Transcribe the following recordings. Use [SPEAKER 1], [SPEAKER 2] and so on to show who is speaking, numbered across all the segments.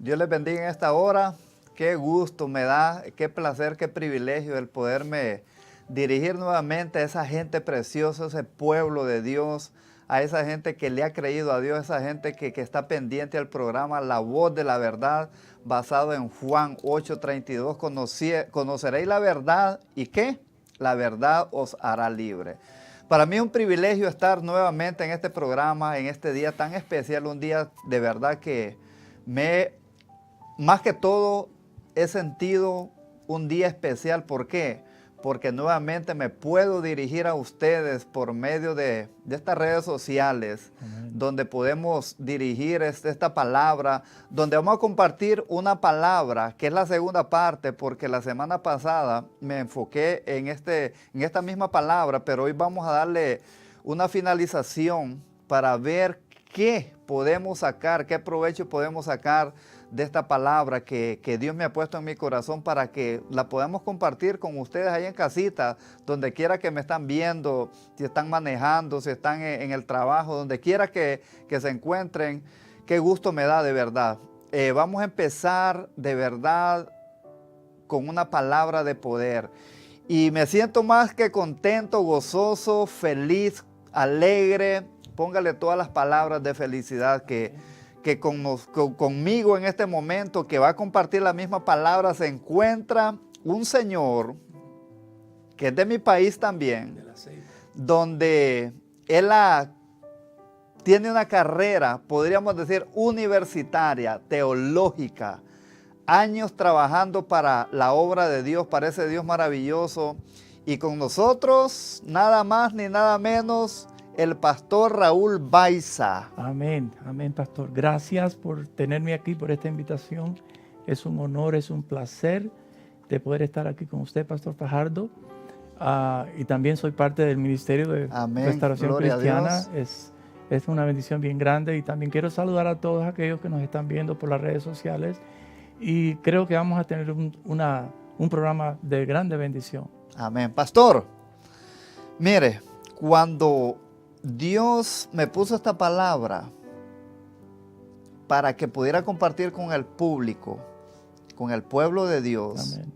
[SPEAKER 1] Dios les bendiga en esta hora. Qué gusto me da, qué placer, qué privilegio el poderme dirigir nuevamente a esa gente preciosa, ese pueblo de Dios, a esa gente que le ha creído a Dios, esa gente que está pendiente al programa La Voz de la Verdad, basado en Juan 8:32. Conoceréis la verdad y ¿qué? La verdad os hará libre. Para mí es un privilegio estar nuevamente en este programa, en este día tan especial, un día de verdad que más que todo, he sentido un día especial. ¿Por qué? Porque nuevamente me puedo dirigir a ustedes por medio de estas redes sociales, donde podemos dirigir esta palabra, donde vamos a compartir una palabra, que es la segunda parte, porque la semana pasada me enfoqué en esta misma palabra, pero hoy vamos a darle una finalización para ver qué podemos sacar, qué provecho podemos sacar de esta palabra que Dios me ha puesto en mi corazón para que la podamos compartir con ustedes ahí en casita, donde quiera que me están viendo, si están manejando, si están en el trabajo, donde quiera que se encuentren. Qué gusto me da de verdad. Vamos a empezar de verdad con una palabra de poder. Y me siento más que contento, gozoso, feliz, alegre. Póngale todas las palabras de felicidad que conmigo en este momento, que va a compartir la misma palabra, se encuentra un señor que es de mi país también, donde él tiene una carrera, podríamos decir, universitaria, teológica, años trabajando para la obra de Dios, para ese Dios maravilloso, y con nosotros, nada más ni nada menos, el pastor Raúl Baiza.
[SPEAKER 2] Amén, amén, pastor. Gracias por tenerme aquí, por esta invitación. Es un honor, es un placer de poder estar aquí con usted, pastor Fajardo. Y también soy parte del Ministerio de Restauración
[SPEAKER 1] Gloria
[SPEAKER 2] Cristiana. Es una bendición bien grande. Y también quiero saludar a todos aquellos que nos están viendo por las redes sociales. Y creo que vamos a tener un programa de grande bendición.
[SPEAKER 1] Amén. Pastor, mire, cuando Dios me puso esta palabra para que pudiera compartir con el público, con el pueblo de Dios. Amén.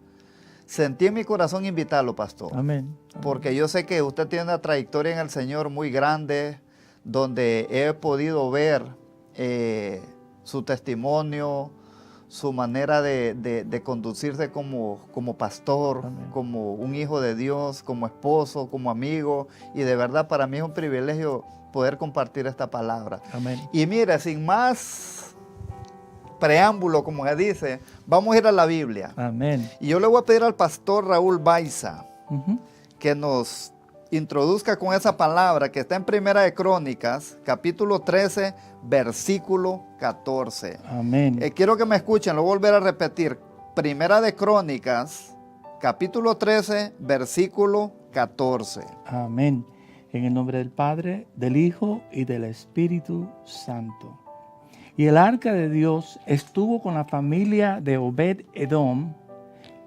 [SPEAKER 1] Sentí en mi corazón invitarlo, pastor.
[SPEAKER 2] Amén.
[SPEAKER 1] Porque yo sé que usted tiene una trayectoria en el Señor muy grande, donde he podido ver su testimonio, su manera de conducirse como pastor, amén, como un hijo de Dios, como esposo, como amigo. Y de verdad para mí es un privilegio poder compartir esta palabra.
[SPEAKER 2] Amén.
[SPEAKER 1] Y mire, sin más preámbulo, como se dice, vamos a ir a la Biblia.
[SPEAKER 2] Amén.
[SPEAKER 1] Y yo le voy a pedir al pastor Raúl Baiza que nos introduzca con esa palabra que está en Primera de Crónicas, capítulo 13, versículo 14.
[SPEAKER 2] Amén.
[SPEAKER 1] Quiero que me escuchen, lo voy a volver a repetir. Primera de Crónicas, capítulo 13, versículo 14.
[SPEAKER 2] Amén. En el nombre del Padre, del Hijo y del Espíritu Santo. Y el arca de Dios estuvo con la familia de Obed-Edom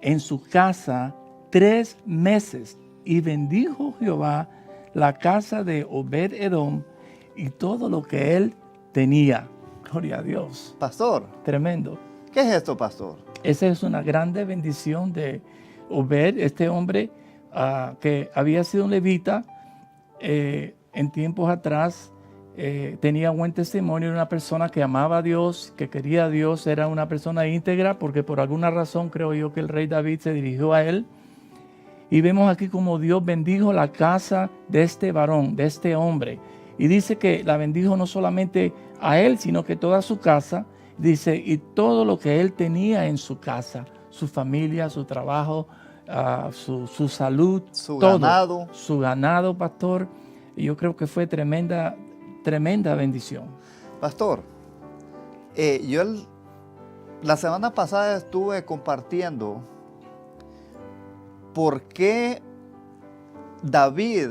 [SPEAKER 2] en su casa 3 meses. Y bendijo Jehová la casa de Obed-Edom y todo lo que él tenía. Gloria a Dios.
[SPEAKER 1] Pastor.
[SPEAKER 2] Tremendo.
[SPEAKER 1] ¿Qué es esto, pastor?
[SPEAKER 2] Esa es una grande bendición de Obed, este hombre que había sido un levita en tiempos atrás. Tenía buen testimonio, era una persona que amaba a Dios, que quería a Dios, era una persona íntegra, porque por alguna razón creo yo que el rey David se dirigió a él. Y vemos aquí como Dios bendijo la casa de este varón, de este hombre. Y dice que la bendijo no solamente a él, sino que toda su casa. Dice, y todo lo que él tenía en su casa, su familia, su trabajo, su salud,
[SPEAKER 1] su
[SPEAKER 2] todo,
[SPEAKER 1] ganado.
[SPEAKER 2] Su ganado, pastor. Y yo creo que fue tremenda bendición.
[SPEAKER 1] Pastor, yo la semana pasada estuve compartiendo por qué David,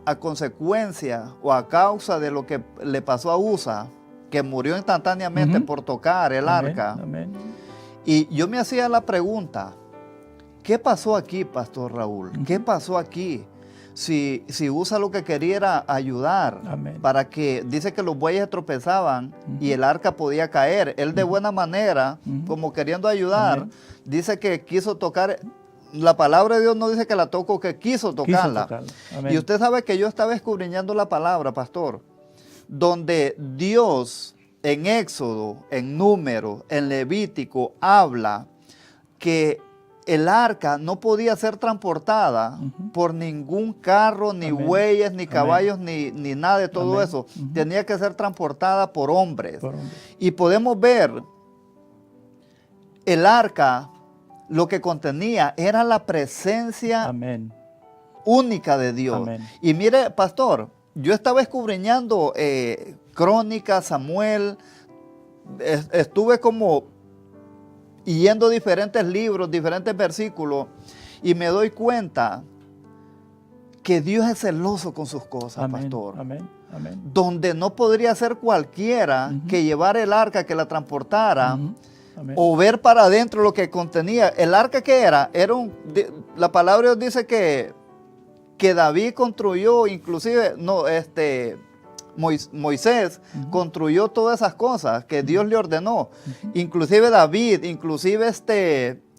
[SPEAKER 1] a consecuencia o a causa de lo que le pasó a Usa, que murió instantáneamente por tocar el arca.
[SPEAKER 2] Amén.
[SPEAKER 1] Y yo me hacía la pregunta, ¿qué pasó aquí, pastor Raúl? ¿Qué pasó aquí? si usa lo que quería era ayudar,
[SPEAKER 2] Amén.
[SPEAKER 1] para que, dice que los bueyes se tropezaban y el arca podía caer. Él de buena manera, como queriendo ayudar,
[SPEAKER 2] Amén.
[SPEAKER 1] dice que quiso tocar, la palabra de Dios no dice que la tocó, que quiso tocarla.
[SPEAKER 2] Amén.
[SPEAKER 1] Y usted sabe que yo estaba escudriñando la palabra, pastor, donde Dios en Éxodo, en Números, en Levítico, habla que el arca no podía ser transportada por ningún carro, ni
[SPEAKER 2] Amén.
[SPEAKER 1] bueyes, ni
[SPEAKER 2] Amén.
[SPEAKER 1] caballos, ni nada de todo
[SPEAKER 2] Amén.
[SPEAKER 1] eso. Tenía que ser transportada por hombres.
[SPEAKER 2] Por hombres.
[SPEAKER 1] Y podemos ver el arca, lo que contenía era la presencia
[SPEAKER 2] Amén.
[SPEAKER 1] única de Dios.
[SPEAKER 2] Amén.
[SPEAKER 1] Y mire, pastor, yo estaba escudriñando Crónicas, Samuel, estuve como yendo diferentes libros, diferentes versículos, y me doy cuenta que Dios es celoso con sus cosas,
[SPEAKER 2] Amén.
[SPEAKER 1] pastor.
[SPEAKER 2] Amén. Amén.
[SPEAKER 1] Donde no podría ser cualquiera que llevara el arca, que la transportara,
[SPEAKER 2] Ujú. Amén.
[SPEAKER 1] o ver para adentro lo que contenía. El arca que era la palabra de Dios dice que David construyó, inclusive, Moisés construyó todas esas cosas que Dios le ordenó. Inclusive David, inclusive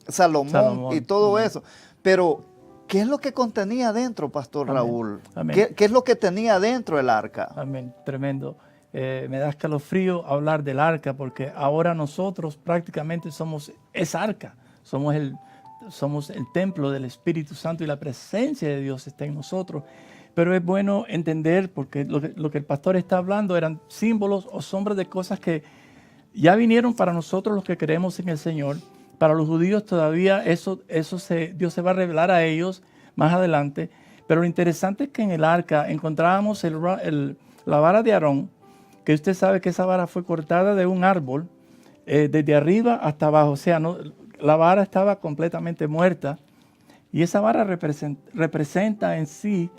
[SPEAKER 1] Salomón y todo eso. Pero, ¿qué es lo que contenía dentro, Pastor
[SPEAKER 2] Amén.
[SPEAKER 1] Raúl?
[SPEAKER 2] Amén.
[SPEAKER 1] ¿Qué es lo que tenía dentro el arca?
[SPEAKER 2] Amén, tremendo. Me da escalofrío hablar del arca porque ahora nosotros prácticamente somos esa arca. Somos el templo del Espíritu Santo y la presencia de Dios está en nosotros. Pero es bueno entender porque lo que el pastor está hablando eran símbolos o sombras de cosas que ya vinieron para nosotros los que creemos en el Señor. Para los judíos todavía Dios se va a revelar a ellos más adelante. Pero lo interesante es que en el arca encontrábamos la vara de Aarón, que usted sabe que esa vara fue cortada de un árbol desde arriba hasta abajo. O sea, la vara estaba completamente muerta y esa vara representa en sí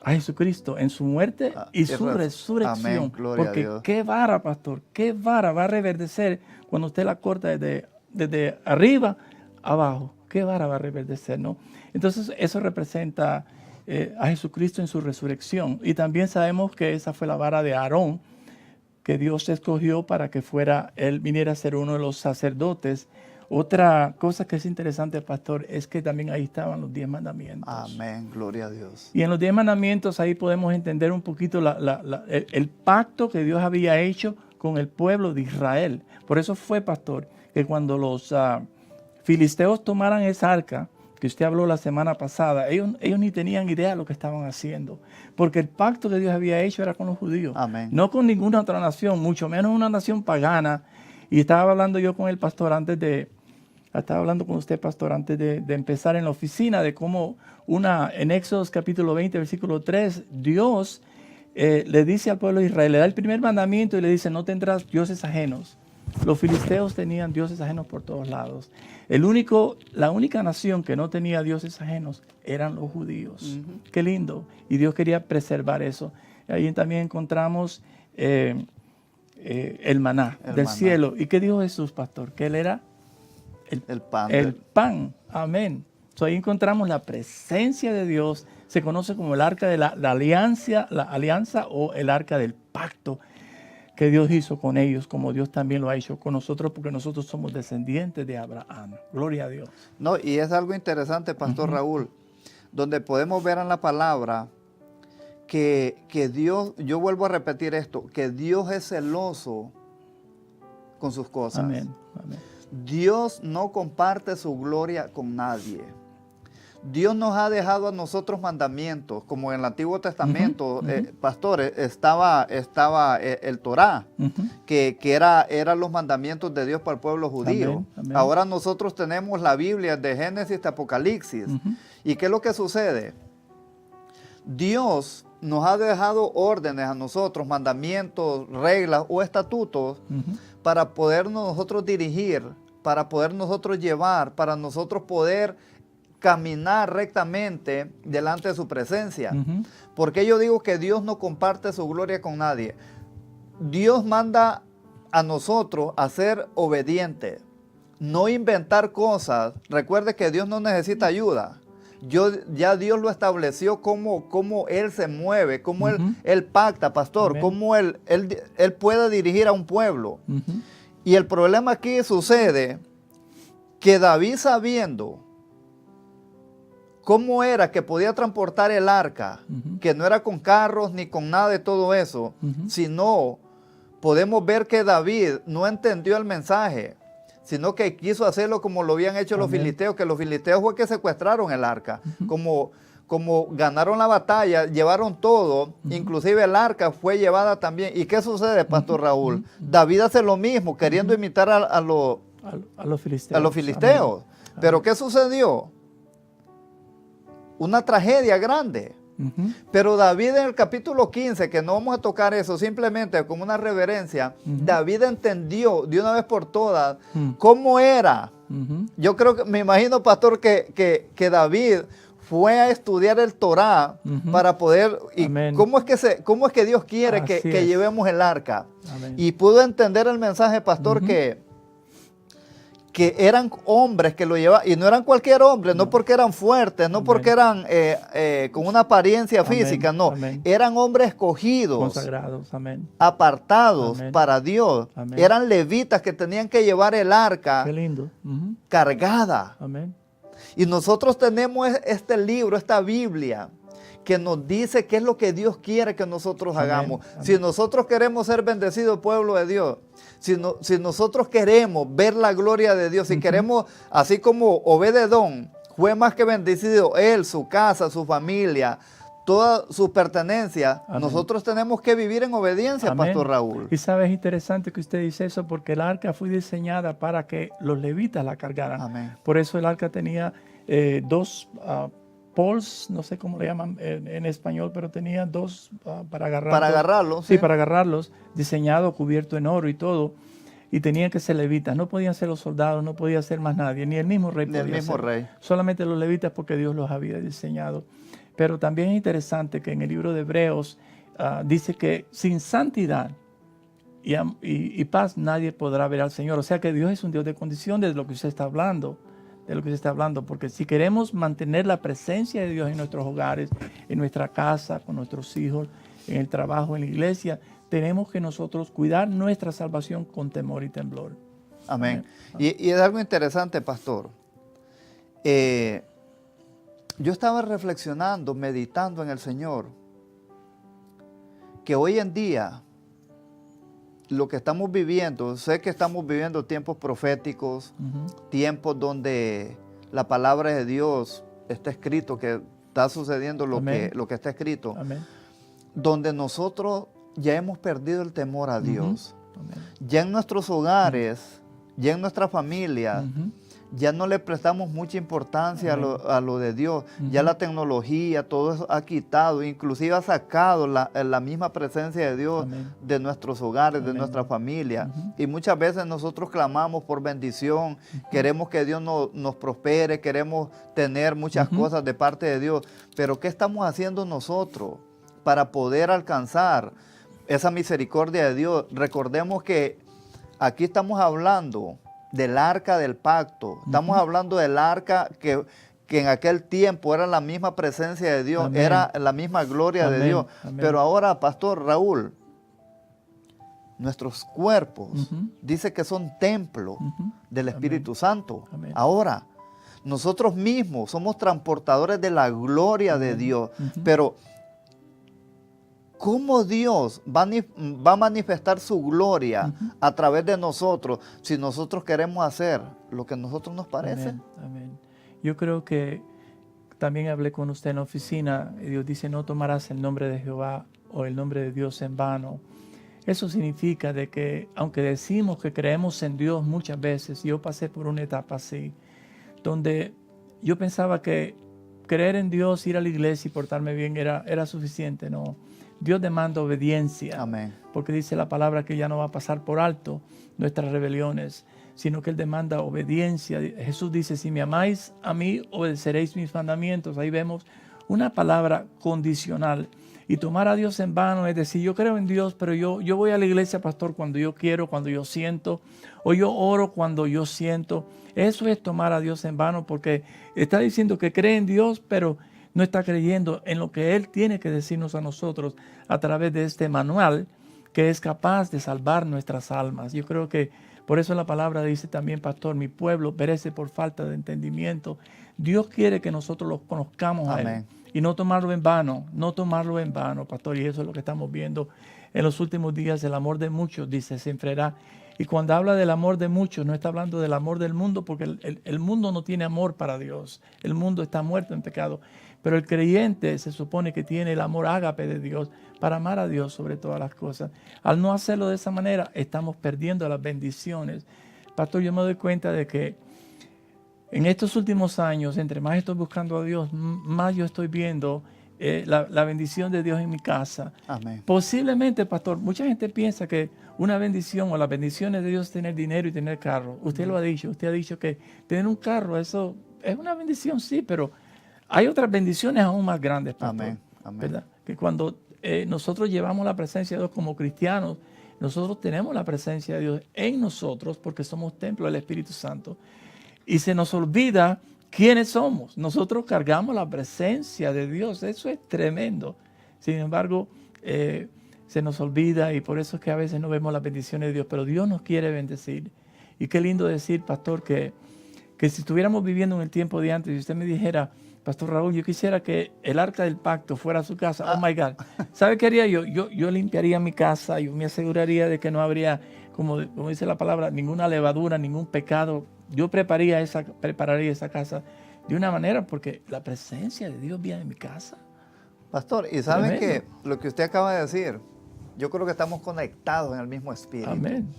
[SPEAKER 2] a Jesucristo en su muerte y su resurrección.
[SPEAKER 1] Amén, gloria
[SPEAKER 2] porque
[SPEAKER 1] a Dios.
[SPEAKER 2] qué vara, pastor, qué vara va a reverdecer cuando usted la corta desde arriba abajo. Qué vara va a reverdecer, ¿no? Entonces eso representa a Jesucristo en su resurrección. Y también sabemos que esa fue la vara de Aarón, que Dios escogió para que él viniera a ser uno de los sacerdotes. Otra cosa que es interesante, pastor, es que también ahí estaban los 10 mandamientos.
[SPEAKER 1] Amén, gloria a Dios.
[SPEAKER 2] Y en los 10 mandamientos ahí podemos entender un poquito el pacto que Dios había hecho con el pueblo de Israel. Por eso fue, pastor, que cuando los filisteos tomaran esa arca, que usted habló la semana pasada, ellos ni tenían idea de lo que estaban haciendo. Porque el pacto que Dios había hecho era con los judíos.
[SPEAKER 1] Amén.
[SPEAKER 2] No con ninguna otra nación, mucho menos una nación pagana. Y estaba hablando yo con el pastor estaba hablando con usted, pastor, antes de empezar en la oficina, de cómo en Éxodo capítulo 20, versículo 3, Dios le dice al pueblo de Israel, le da el primer mandamiento y le dice, no tendrás dioses ajenos. Los filisteos tenían dioses ajenos por todos lados. La única nación que no tenía dioses ajenos eran los judíos. Qué lindo. Y Dios quería preservar eso. Ahí también encontramos el maná del cielo. ¿Y qué dijo Jesús, pastor? Que Él era
[SPEAKER 1] el pan.
[SPEAKER 2] El pan. Amén. Ahí encontramos la presencia de Dios. Se conoce como el arca de la alianza o el arca del pacto que Dios hizo con ellos, como Dios también lo ha hecho con nosotros, porque nosotros somos descendientes de Abraham. Gloria a Dios.
[SPEAKER 1] No, y es algo interesante, Pastor Raúl, donde podemos ver en la palabra que Dios, yo vuelvo a repetir esto, que Dios es celoso con sus cosas.
[SPEAKER 2] Amén. Amén.
[SPEAKER 1] Dios no comparte su gloria con nadie. Dios nos ha dejado a nosotros mandamientos, como en el Antiguo Testamento, pastores, estaba el Torá, que eran los mandamientos de Dios para el pueblo judío.
[SPEAKER 2] Amén, amén.
[SPEAKER 1] Ahora nosotros tenemos la Biblia de Génesis, de Apocalipsis. ¿Y qué es lo que sucede? Dios nos ha dejado órdenes a nosotros, mandamientos, reglas o estatutos, para poder nosotros dirigir, para poder nosotros llevar, para nosotros poder caminar rectamente delante de su presencia. Porque yo digo que Dios no comparte su gloria con nadie. Dios manda a nosotros a ser obedientes, no inventar cosas. Recuerde que Dios no necesita ayuda. Ya Dios lo estableció cómo Él se mueve, cómo él pacta, pastor,
[SPEAKER 2] Amén.
[SPEAKER 1] cómo él puede dirigir a un pueblo.
[SPEAKER 2] Ujú.
[SPEAKER 1] Y el problema aquí sucede que David, sabiendo cómo era que podía transportar el arca, que no era con carros ni con nada de todo eso, sino podemos ver que David no entendió el mensaje, sino que quiso hacerlo como lo habían hecho los
[SPEAKER 2] Amén.
[SPEAKER 1] filisteos, que los filisteos fue que secuestraron el arca. Como ganaron la batalla, llevaron todo, inclusive el arca fue llevada también. ¿Y qué sucede, Pastor Raúl? David hace lo mismo, queriendo imitar a los
[SPEAKER 2] filisteos.
[SPEAKER 1] a los filisteos.
[SPEAKER 2] Amén.
[SPEAKER 1] Pero ¿qué sucedió? Una tragedia grande.
[SPEAKER 2] Ujú.
[SPEAKER 1] Pero David en el capítulo 15, que no vamos a tocar eso, simplemente como una reverencia, David entendió de una vez por todas cómo era. Yo creo que, me imagino, pastor, que David fue a estudiar el Torá para poder, y
[SPEAKER 2] Amén.
[SPEAKER 1] cómo es que Dios quiere que
[SPEAKER 2] Así es.
[SPEAKER 1] llevemos el arca.
[SPEAKER 2] Amén.
[SPEAKER 1] Y pudo entender el mensaje, pastor, que eran hombres que lo llevaban, y no eran cualquier hombre, no porque eran fuertes, no
[SPEAKER 2] Amén.
[SPEAKER 1] porque eran con una apariencia
[SPEAKER 2] Amén.
[SPEAKER 1] física, no,
[SPEAKER 2] Amén.
[SPEAKER 1] eran hombres escogidos,
[SPEAKER 2] Consagrados. Amén.
[SPEAKER 1] apartados
[SPEAKER 2] Amén.
[SPEAKER 1] para Dios,
[SPEAKER 2] Amén.
[SPEAKER 1] eran levitas que tenían que llevar el arca
[SPEAKER 2] Qué lindo. Ujú.
[SPEAKER 1] cargada.
[SPEAKER 2] Amén.
[SPEAKER 1] Y nosotros tenemos este libro, esta Biblia, que nos dice qué es lo que Dios quiere que nosotros
[SPEAKER 2] Amén.
[SPEAKER 1] hagamos.
[SPEAKER 2] Amén.
[SPEAKER 1] Si nosotros queremos ser bendecidos, pueblo de Dios, si nosotros queremos ver la gloria de Dios, si queremos, así como Obed-Edom fue más que bendecido, él, su casa, su familia, todas sus pertenencias,
[SPEAKER 2] Amén.
[SPEAKER 1] nosotros tenemos que vivir en obediencia,
[SPEAKER 2] Amén.
[SPEAKER 1] Pastor Raúl.
[SPEAKER 2] Y sabes, es interesante que usted dice eso porque el arca fue diseñada para que los levitas la cargaran.
[SPEAKER 1] Amén.
[SPEAKER 2] Por eso el arca tenía dos poles, no sé cómo le llaman en español, pero tenía dos para agarrarlos.
[SPEAKER 1] Para agarrarlo,
[SPEAKER 2] Sí, para agarrarlos, diseñado, cubierto en oro y todo. Y tenían que ser levitas, no podían ser los soldados, no podía ser más nadie, ni el mismo rey
[SPEAKER 1] Ni el
[SPEAKER 2] podía
[SPEAKER 1] mismo
[SPEAKER 2] ser.
[SPEAKER 1] rey.
[SPEAKER 2] Solamente los levitas porque Dios los había diseñado. Pero también es interesante que en el libro de Hebreos dice que sin santidad y paz nadie podrá ver al Señor. O sea que Dios es un Dios de condiciones, de lo que usted está hablando. De lo que usted está hablando. Porque si queremos mantener la presencia de Dios en nuestros hogares, en nuestra casa, con nuestros hijos, en el trabajo, en la iglesia, tenemos que nosotros cuidar nuestra salvación con temor y temblor.
[SPEAKER 1] Amén.
[SPEAKER 2] Amén.
[SPEAKER 1] Y es algo interesante, pastor. Yo estaba reflexionando, meditando en el Señor, que hoy en día lo que estamos viviendo, sé que estamos viviendo tiempos proféticos, tiempos donde la palabra de Dios está escrito, que está sucediendo lo que está escrito,
[SPEAKER 2] Amén.
[SPEAKER 1] donde nosotros ya hemos perdido el temor a Dios.
[SPEAKER 2] Amén.
[SPEAKER 1] Ya en nuestros hogares, ya en nuestra familia, ya no le prestamos mucha importancia a lo de Dios. Ya la tecnología, todo eso ha quitado, inclusive ha sacado la misma presencia de Dios de nuestros hogares, de nuestra familia. Y muchas veces nosotros clamamos por bendición, queremos que Dios nos prospere, queremos tener muchas cosas de parte de Dios. Pero ¿qué estamos haciendo nosotros para poder alcanzar esa misericordia de Dios? Recordemos que aquí estamos hablando del arca del pacto. Estamos hablando del arca que en aquel tiempo era la misma presencia de Dios,
[SPEAKER 2] Amén.
[SPEAKER 1] era la misma gloria de Dios.
[SPEAKER 2] Amén.
[SPEAKER 1] Pero ahora, Pastor Raúl, nuestros cuerpos dice que son templo del Espíritu Santo.
[SPEAKER 2] Amén.
[SPEAKER 1] Ahora, nosotros mismos somos transportadores de la gloria de Dios. Pero ¿cómo Dios va a manifestar su gloria a través de nosotros si nosotros queremos hacer lo que a nosotros nos parece?
[SPEAKER 2] Amén. Amén. Yo creo que también hablé con usted en la oficina y Dios dice, no tomarás el nombre de Jehová o el nombre de Dios en vano. Eso significa de que aunque decimos que creemos en Dios muchas veces, yo pasé por una etapa así, donde yo pensaba que creer en Dios, ir a la iglesia y portarme bien era suficiente, ¿no? Dios demanda obediencia.
[SPEAKER 1] Amén.
[SPEAKER 2] Porque dice la palabra que ya no va a pasar por alto nuestras rebeliones, sino que Él demanda obediencia. Jesús dice, si me amáis a mí, obedeceréis mis mandamientos. Ahí vemos una palabra condicional. Y tomar a Dios en vano es decir, yo creo en Dios, pero yo voy a la iglesia, pastor, cuando yo quiero, cuando yo siento, o yo oro cuando yo siento. Eso es tomar a Dios en vano, porque está diciendo que cree en Dios, pero no está creyendo en lo que Él tiene que decirnos a nosotros a través de este manual que es capaz de salvar nuestras almas. Yo creo que por eso la palabra dice también, pastor, mi pueblo perece por falta de entendimiento. Dios quiere que nosotros los conozcamos a Él y no tomarlo en vano, pastor. Y eso es lo que estamos viendo en los últimos días. El amor de muchos, dice, se enfriará. Y cuando habla del amor de muchos, no está hablando del amor del mundo, porque el mundo no tiene amor para Dios. El mundo está muerto en pecado. Pero el creyente se supone que tiene el amor ágape de Dios para amar a Dios sobre todas las cosas. Al no hacerlo de esa manera, estamos perdiendo las bendiciones. Pastor, yo me doy cuenta de que en estos últimos años, entre más estoy buscando a Dios, más yo estoy viendo la bendición de Dios en mi casa.
[SPEAKER 1] Amén.
[SPEAKER 2] Posiblemente, pastor, mucha gente piensa que una bendición o las bendiciones de Dios es tener dinero y tener carro. Usted lo ha dicho, usted ha dicho que tener un carro, eso es una bendición, sí, pero hay otras bendiciones aún más grandes, pastor.
[SPEAKER 1] Amén. Amén.
[SPEAKER 2] ¿Verdad? Que cuando nosotros llevamos la presencia de Dios como cristianos, nosotros tenemos la presencia de Dios en nosotros porque somos templo del Espíritu Santo. Y se nos olvida quiénes somos. Nosotros cargamos la presencia de Dios. Eso es tremendo. Sin embargo, se nos olvida y por eso es que a veces no vemos las bendiciones de Dios. Pero Dios nos quiere bendecir. Y qué lindo decir, pastor, que si estuviéramos viviendo en el tiempo de antes y usted me dijera, Pastor Raúl, yo quisiera que el arca del pacto fuera a su casa. Oh my God. ¿Sabe qué haría yo? Yo limpiaría mi casa. Yo me aseguraría de que no habría, como dice la palabra, ninguna levadura, ningún pecado. Yo prepararía esa casa de una manera porque la presencia de Dios viene en mi casa.
[SPEAKER 1] Pastor, y sabe que lo que usted acaba de decir, yo creo que estamos conectados en el mismo espíritu.
[SPEAKER 2] Amén.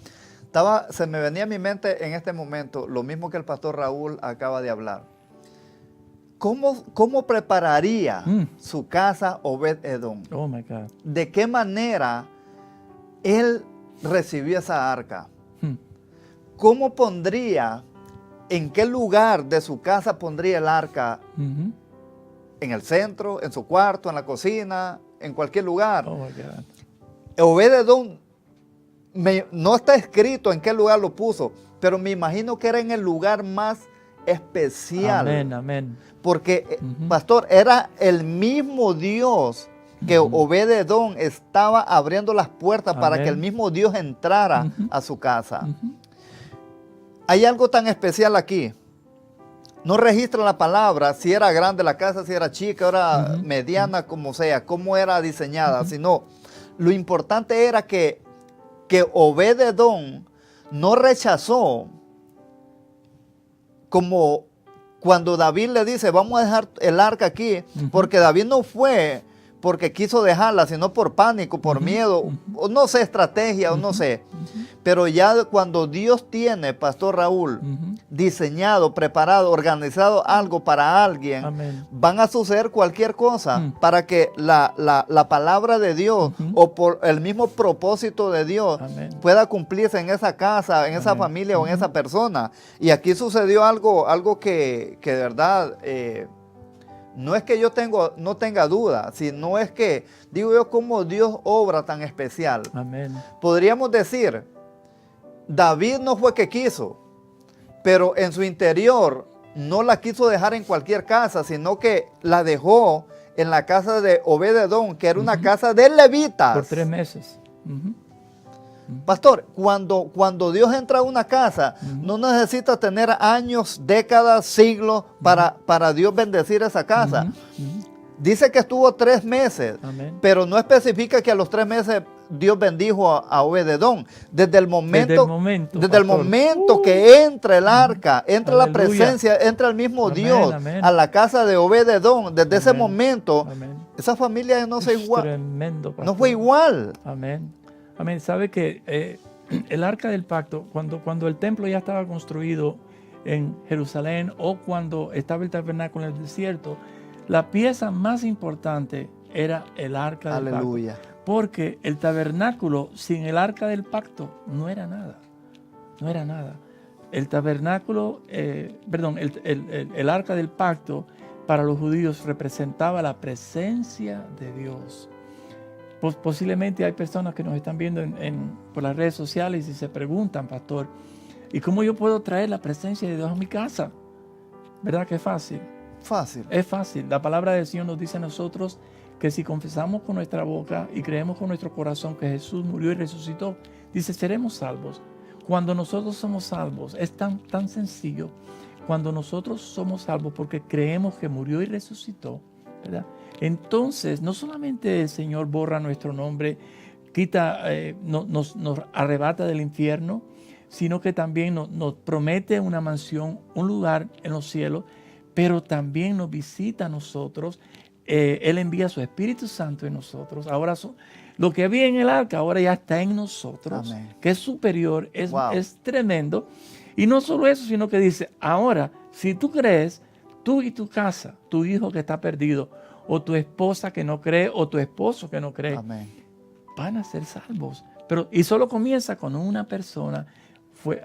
[SPEAKER 1] Se me venía a mi mente en este momento lo mismo que el pastor Raúl acaba de hablar. ¿Cómo prepararía su casa Obed-Edom?
[SPEAKER 2] Oh my God.
[SPEAKER 1] ¿De qué manera él recibió esa arca? ¿Cómo pondría, en qué lugar de su casa pondría el arca? ¿En el centro, en su cuarto, en la cocina, en cualquier lugar?
[SPEAKER 2] Oh my God.
[SPEAKER 1] Obed-Edom no está escrito en qué lugar lo puso, pero me imagino que era en el lugar más especial.
[SPEAKER 2] Amén, amén.
[SPEAKER 1] Porque, pastor, era el mismo Dios que Obed-Edom estaba abriendo las puertas para que el mismo Dios entrara a su casa. Hay algo tan especial aquí. No registra la palabra si era grande la casa, si era chica, era mediana, como sea, cómo era diseñada, sino lo importante era que Obed-Edom no rechazó, como cuando David le dice, vamos a dejar el arca aquí, porque David no fue porque quiso dejarla, sino por pánico, por miedo, o no sé, estrategia, o no sé. Pero ya cuando Dios tiene, Pastor Raúl, diseñado, preparado, organizado algo para alguien, van a suceder cualquier cosa para que la palabra de Dios o por el mismo propósito de Dios pueda cumplirse en esa casa, en esa familia o en esa persona. Y aquí sucedió algo que de verdad... no es que yo no tenga duda, sino es que, digo yo, como Dios obra tan especial.
[SPEAKER 2] Amén.
[SPEAKER 1] Podríamos decir, David no fue que quiso, pero en su interior no la quiso dejar en cualquier casa, sino que la dejó en la casa de Obed-Edom, que era una casa de levitas.
[SPEAKER 2] Por 3 meses.
[SPEAKER 1] Pastor, cuando Dios entra a una casa, no necesita tener años, décadas, siglos para Dios bendecir esa casa. Dice que estuvo 3 meses, pero no especifica que a los 3 meses Dios bendijo a Obed-Edom. Desde el momento que entra el arca, entra la presencia, entra el mismo Dios a la casa de Obed-Edom, desde ese momento, esa familia no fue igual.
[SPEAKER 2] Tremendo,
[SPEAKER 1] no fue igual.
[SPEAKER 2] Amén. Amén. Sabe que el arca del pacto, cuando el templo ya estaba construido en Jerusalén o cuando estaba el tabernáculo en el desierto, la pieza más importante era el arca del pacto. Porque el tabernáculo sin el arca del pacto no era nada. No era nada. El tabernáculo, el arca del pacto para los judíos representaba la presencia de Dios. Posiblemente hay personas que nos están viendo por las redes sociales y se preguntan, pastor, ¿y cómo yo puedo traer la presencia de Dios a mi casa? ¿Verdad que es fácil?
[SPEAKER 1] Fácil.
[SPEAKER 2] Es fácil. La palabra del Señor nos dice a nosotros que si confesamos con nuestra boca y creemos con nuestro corazón que Jesús murió y resucitó, dice, seremos salvos. Cuando nosotros somos salvos, es tan sencillo. Cuando nosotros somos salvos porque creemos que murió y resucitó, ¿verdad? Entonces, no solamente el Señor borra nuestro nombre, nos arrebata del infierno, sino que también nos promete una mansión, un lugar en los cielos, pero también nos visita a nosotros. Él envía su Espíritu Santo en nosotros. Ahora lo que había en el arca ahora ya está en nosotros.
[SPEAKER 1] Amén.
[SPEAKER 2] Que es superior,
[SPEAKER 1] Wow.
[SPEAKER 2] es tremendo. Y no solo eso, sino que dice, ahora, si tú crees, tú y tu casa, tu hijo que está perdido, o tu esposa que no cree, o tu esposo que no cree,
[SPEAKER 1] Amén.
[SPEAKER 2] van a ser salvos. Y solo comienza con una persona.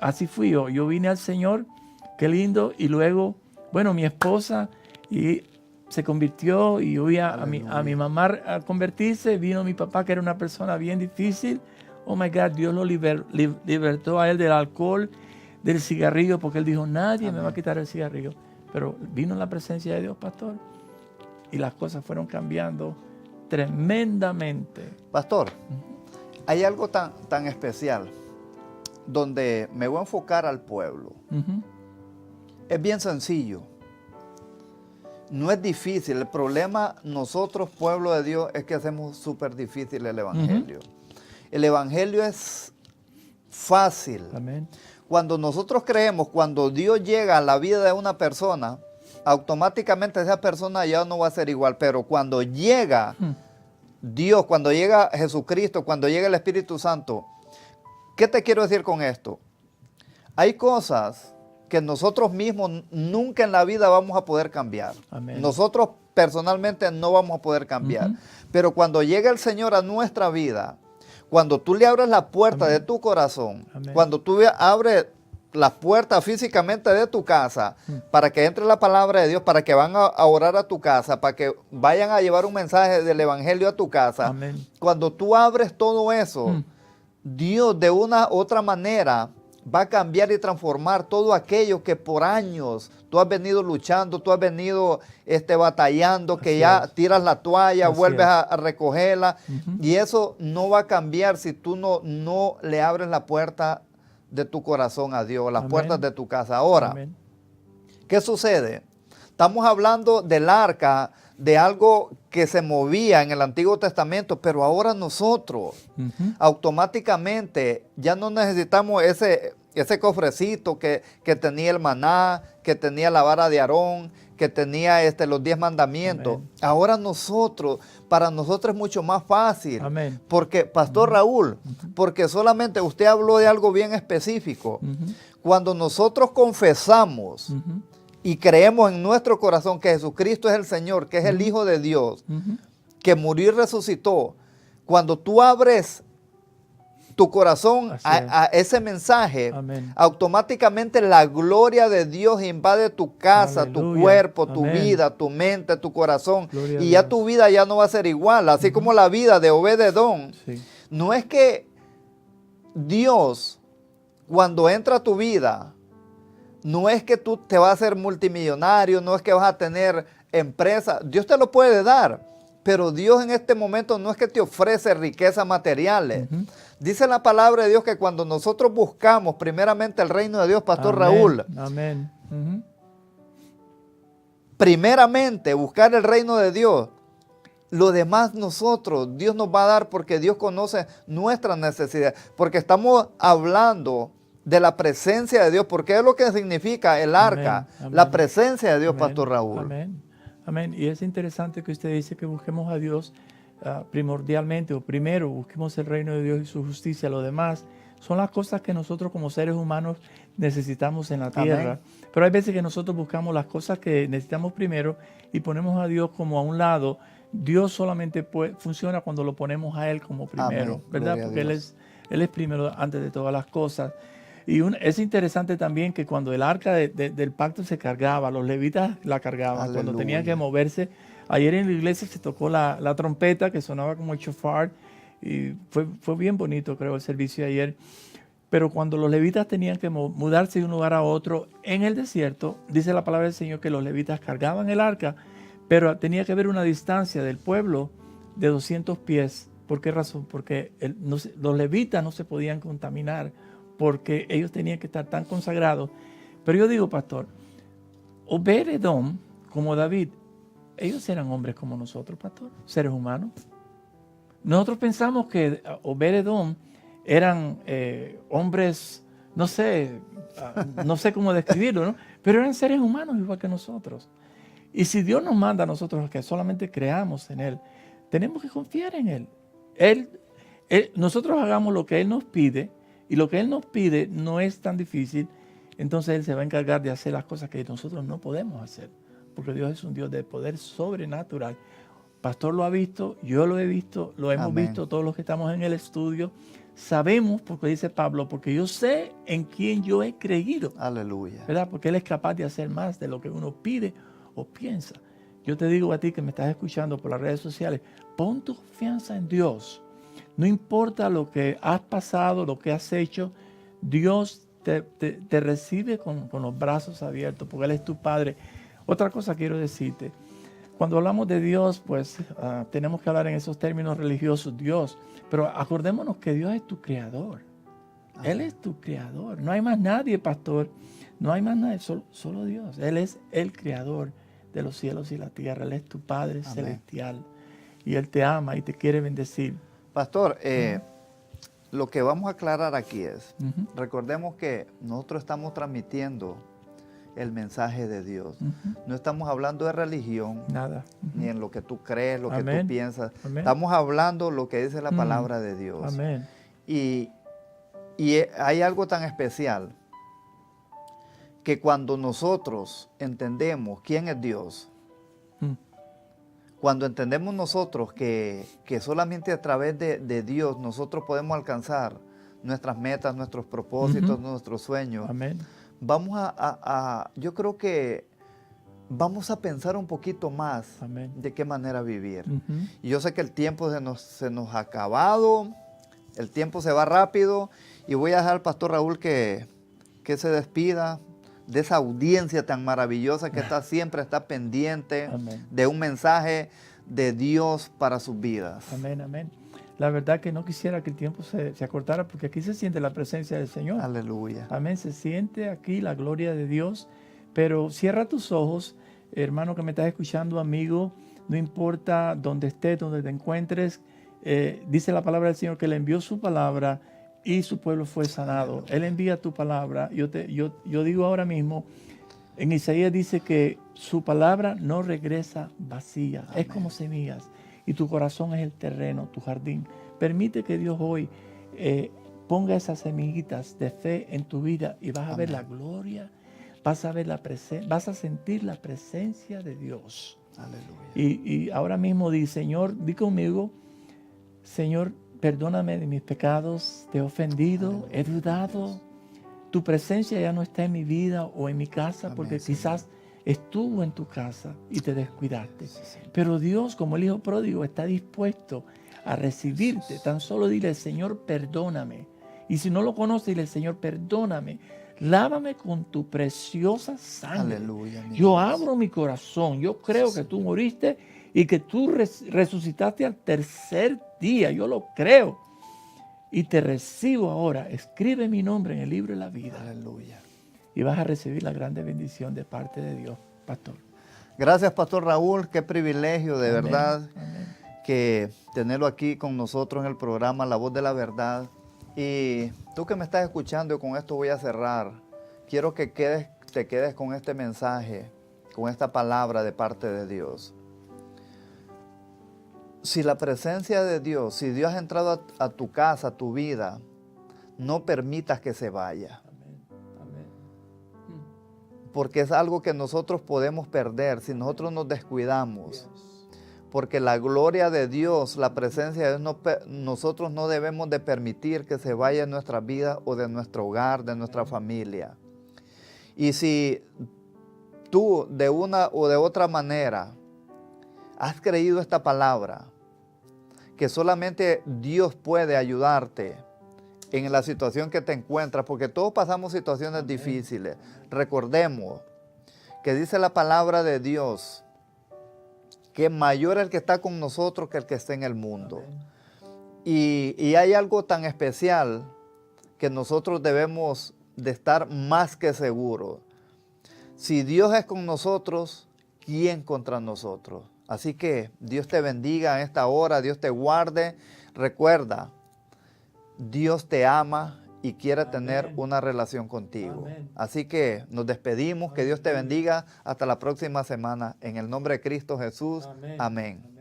[SPEAKER 2] Así fui yo. Yo vine al Señor, qué lindo, y luego, bueno, mi esposa se convirtió y yo vi a mi mamá a convertirse. Vino mi papá, que era una persona bien difícil. Oh my God, Dios lo libertó a él del alcohol, del cigarrillo, porque él dijo, nadie me va a quitar el cigarrillo. Pero vino la presencia de Dios, pastor, y las cosas fueron cambiando tremendamente.
[SPEAKER 1] Pastor, hay algo tan especial donde me voy a enfocar al pueblo.
[SPEAKER 2] Ujú.
[SPEAKER 1] Es bien sencillo. No es difícil. El problema nosotros, pueblo de Dios, es que hacemos súper difícil el Evangelio. El Evangelio es fácil.
[SPEAKER 2] Amén.
[SPEAKER 1] Cuando nosotros creemos, cuando Dios llega a la vida de una persona, automáticamente esa persona ya no va a ser igual. Pero cuando llega Dios, cuando llega Jesucristo, cuando llega el Espíritu Santo, ¿qué te quiero decir con esto? Hay cosas que nosotros mismos nunca en la vida vamos a poder cambiar.
[SPEAKER 2] Amén.
[SPEAKER 1] Nosotros personalmente no vamos a poder cambiar. Pero cuando llega el Señor a nuestra vida, cuando tú le abres la puerta de tu corazón,
[SPEAKER 2] Amén.
[SPEAKER 1] cuando tú abres la puerta físicamente de tu casa, para que entre la palabra de Dios, para que van a orar a tu casa, para que vayan a llevar un mensaje del Evangelio a tu casa,
[SPEAKER 2] Amén.
[SPEAKER 1] cuando tú abres todo eso, Dios de una u otra manera va a cambiar y transformar todo aquello que por años tú has venido luchando, tú has venido batallando, que
[SPEAKER 2] Así
[SPEAKER 1] ya
[SPEAKER 2] es.
[SPEAKER 1] tiras la toalla,
[SPEAKER 2] Así
[SPEAKER 1] vuelves
[SPEAKER 2] es.
[SPEAKER 1] a recogerla. Y eso no va a cambiar si tú no le abres la puerta de tu corazón a Dios, las
[SPEAKER 2] Amén.
[SPEAKER 1] puertas de tu casa. Ahora,
[SPEAKER 2] Amén.
[SPEAKER 1] ¿qué sucede? Estamos hablando del arca, de algo que se movía en el Antiguo Testamento, pero ahora nosotros automáticamente ya no necesitamos ese cofrecito que tenía el maná, que tenía la vara de Aarón, que tenía los 10 mandamientos.
[SPEAKER 2] Amén.
[SPEAKER 1] Ahora para nosotros es mucho más fácil.
[SPEAKER 2] Amén.
[SPEAKER 1] Porque, Pastor Raúl, porque solamente usted habló de algo bien específico. Cuando nosotros confesamos y creemos en nuestro corazón que Jesucristo es el Señor, que es el Hijo de Dios, que murió y resucitó, cuando tú abres tu corazón a ese mensaje,
[SPEAKER 2] Amén.
[SPEAKER 1] automáticamente la gloria de Dios invade tu casa, tu
[SPEAKER 2] Aleluya.
[SPEAKER 1] cuerpo, tu
[SPEAKER 2] Amén.
[SPEAKER 1] vida, tu mente, tu corazón.
[SPEAKER 2] Gloria a
[SPEAKER 1] Y ya
[SPEAKER 2] Dios.
[SPEAKER 1] tu vida ya no va a ser igual, así como la vida de Obed-Edom.
[SPEAKER 2] Sí.
[SPEAKER 1] No es que Dios, cuando entra a tu vida, no es que tú te vas a hacer multimillonario, no es que vas a tener empresa. Dios te lo puede dar, pero Dios en este momento no es que te ofrece riquezas materiales. Dice la palabra de Dios que cuando nosotros buscamos primeramente el reino de Dios, Pastor
[SPEAKER 2] Amén.
[SPEAKER 1] Raúl,
[SPEAKER 2] Amén.
[SPEAKER 1] primeramente buscar el reino de Dios, lo demás Dios nos va a dar porque Dios conoce nuestras necesidades, porque estamos hablando de la presencia de Dios, porque es lo que significa el arca,
[SPEAKER 2] Amén.
[SPEAKER 1] la presencia de Dios,
[SPEAKER 2] Amén.
[SPEAKER 1] Pastor Raúl.
[SPEAKER 2] Amén. Amén. Y es interesante que usted dice que busquemos a Dios primordialmente o primero, busquemos el reino de Dios y su justicia. Lo demás son las cosas que nosotros como seres humanos necesitamos en la tierra.
[SPEAKER 1] Amén.
[SPEAKER 2] Pero hay veces que nosotros buscamos las cosas que necesitamos primero y ponemos a Dios como a un lado. Dios solamente funciona cuando lo ponemos a Él como primero,
[SPEAKER 1] Amén.
[SPEAKER 2] ¿verdad?
[SPEAKER 1] Gloria a
[SPEAKER 2] Porque
[SPEAKER 1] Dios.
[SPEAKER 2] Él es primero antes de todas las cosas. Y es interesante también que cuando el arca del pacto se cargaba, los levitas la cargaban, cuando
[SPEAKER 1] Aleluya.
[SPEAKER 2] tenían que moverse. Ayer en la iglesia se tocó la trompeta que sonaba como el shofar y fue bien bonito, creo, el servicio de ayer. Pero cuando los levitas tenían que mudarse de un lugar a otro en el desierto, dice la palabra del Señor que los levitas cargaban el arca, pero tenía que haber una distancia del pueblo de 200 pies. ¿Por qué razón? Porque los levitas no se podían contaminar, porque ellos tenían que estar tan consagrados. Pero yo digo, pastor, Obed-Edom, como David, ellos eran hombres como nosotros, pastor, seres humanos. Nosotros pensamos que Obed-Edom eran hombres, no sé cómo describirlo, ¿no? Pero eran seres humanos igual que nosotros. Y si Dios nos manda a nosotros que solamente creamos en Él, tenemos que confiar en Él. Nosotros hagamos lo que Él nos pide, y lo que Él nos pide no es tan difícil, entonces Él se va a encargar de hacer las cosas que nosotros no podemos hacer, porque Dios es un Dios de poder sobrenatural. Pastor lo ha visto, yo lo he visto, lo hemos
[SPEAKER 1] Amén.
[SPEAKER 2] visto todos los que estamos en el estudio. Sabemos, porque dice Pablo, porque yo sé en quién yo he creído.
[SPEAKER 1] Aleluya.
[SPEAKER 2] ¿Verdad? Porque Él es capaz de hacer más de lo que uno pide o piensa. Yo te digo a ti que me estás escuchando por las redes sociales, pon tu confianza en Dios. No importa lo que has pasado, lo que has hecho, Dios te recibe con los brazos abiertos, porque Él es tu Padre. Otra cosa quiero decirte, cuando hablamos de Dios, pues tenemos que hablar en esos términos religiosos, Dios, pero acordémonos que Dios es tu creador.
[SPEAKER 1] Amén.
[SPEAKER 2] Él es tu creador. No hay más nadie, pastor. No hay más nadie, solo Dios. Él es el creador de los cielos y la tierra. Él es tu Padre
[SPEAKER 1] Amén.
[SPEAKER 2] celestial. Y Él te ama y te quiere bendecir.
[SPEAKER 1] Pastor, lo que vamos a aclarar aquí es,
[SPEAKER 2] Ujú.
[SPEAKER 1] recordemos que nosotros estamos transmitiendo el mensaje de Dios. No estamos hablando de religión,
[SPEAKER 2] Nada.
[SPEAKER 1] ni en lo que tú crees, lo que
[SPEAKER 2] Amén.
[SPEAKER 1] tú piensas.
[SPEAKER 2] Amén.
[SPEAKER 1] Estamos hablando lo que dice la palabra de Dios.
[SPEAKER 2] Amén.
[SPEAKER 1] Y hay algo tan especial que cuando nosotros entendemos quién es Dios,
[SPEAKER 2] Mm.
[SPEAKER 1] cuando entendemos nosotros que solamente a través de Dios nosotros podemos alcanzar nuestras metas, nuestros propósitos, nuestros sueños,
[SPEAKER 2] Amén.
[SPEAKER 1] vamos yo creo que vamos a pensar un poquito más
[SPEAKER 2] Amén.
[SPEAKER 1] de qué manera vivir.
[SPEAKER 2] Ujú.
[SPEAKER 1] Y yo sé que el tiempo se nos ha acabado, el tiempo se va rápido, y voy a dejar al pastor Raúl que se despida de esa audiencia tan maravillosa que siempre está pendiente
[SPEAKER 2] Amén.
[SPEAKER 1] de un mensaje de Dios para sus vidas.
[SPEAKER 2] Amén, amén. La verdad que no quisiera que el tiempo se acortara, porque aquí se siente la presencia del Señor.
[SPEAKER 1] Aleluya.
[SPEAKER 2] Amén, se siente aquí la gloria de Dios. Pero cierra tus ojos, hermano que me estás escuchando, amigo, no importa dónde estés, dónde te encuentres. Dice la palabra del Señor que Él envió su palabra y su pueblo fue sanado. Él envía tu palabra. Yo digo ahora mismo, en Isaías dice que su palabra no regresa vacía.
[SPEAKER 1] Amén.
[SPEAKER 2] Es como semillas. Y tu corazón es el terreno, tu jardín. Permite que Dios hoy ponga esas semillitas de fe en tu vida y vas a ver la gloria, vas a ver vas a sentir la presencia de Dios.
[SPEAKER 1] Aleluya.
[SPEAKER 2] Y ahora mismo di, Señor, di conmigo, Señor, perdóname de mis pecados, te he ofendido, he dudado. Tu presencia ya no está en mi vida o en mi casa,
[SPEAKER 1] Amén,
[SPEAKER 2] porque
[SPEAKER 1] Señor.
[SPEAKER 2] quizás estuvo en tu casa y te descuidaste.
[SPEAKER 1] Sí, Señor.
[SPEAKER 2] Pero Dios, como el Hijo pródigo, está dispuesto a recibirte. Tan solo dile, Señor, perdóname. Y si no lo conoces, dile, Señor, perdóname. Lávame con tu preciosa sangre.
[SPEAKER 1] Aleluya, mi
[SPEAKER 2] Yo
[SPEAKER 1] Dios.
[SPEAKER 2] abro mi corazón. Yo creo que tú moriste y que tú resucitaste al tercer día. Yo lo creo. Y te recibo ahora. Escribe mi nombre en el libro de la vida.
[SPEAKER 1] Aleluya.
[SPEAKER 2] Y vas a recibir la grande bendición de parte de Dios, pastor.
[SPEAKER 1] Gracias, pastor Raúl. Qué privilegio, de
[SPEAKER 2] Amén,
[SPEAKER 1] verdad,
[SPEAKER 2] amén.
[SPEAKER 1] que tenerlo aquí con nosotros en el programa La Voz de la Verdad. Y tú que me estás escuchando, y con esto voy a cerrar, quiero que te quedes con este mensaje, con esta palabra de parte de Dios. Si la presencia de Dios, si Dios ha entrado a tu casa, a tu vida, no permitas que se vaya.
[SPEAKER 2] Amén, amén.
[SPEAKER 1] Porque es algo que nosotros podemos perder si nosotros nos descuidamos. Porque la gloria de Dios, la presencia de Dios, nosotros no debemos de permitir que se vaya de nuestra vida o de nuestro hogar, de nuestra familia. Y si tú de una o de otra manera has creído esta palabra, que solamente Dios puede ayudarte en la situación que te encuentras, porque todos pasamos situaciones difíciles. Recordemos que dice la palabra de Dios que mayor es el que está con nosotros que el que está en el mundo. Y hay algo tan especial que nosotros debemos de estar más que seguros. Si Dios es con nosotros, ¿quién contra nosotros? Así que Dios te bendiga en esta hora, Dios te guarde. Recuerda, Dios te ama y quiere tener una relación contigo.
[SPEAKER 2] Amén.
[SPEAKER 1] Así que nos despedimos, que Dios te bendiga. Hasta la próxima semana. En el nombre de Cristo Jesús.
[SPEAKER 2] Amén.
[SPEAKER 1] Amén.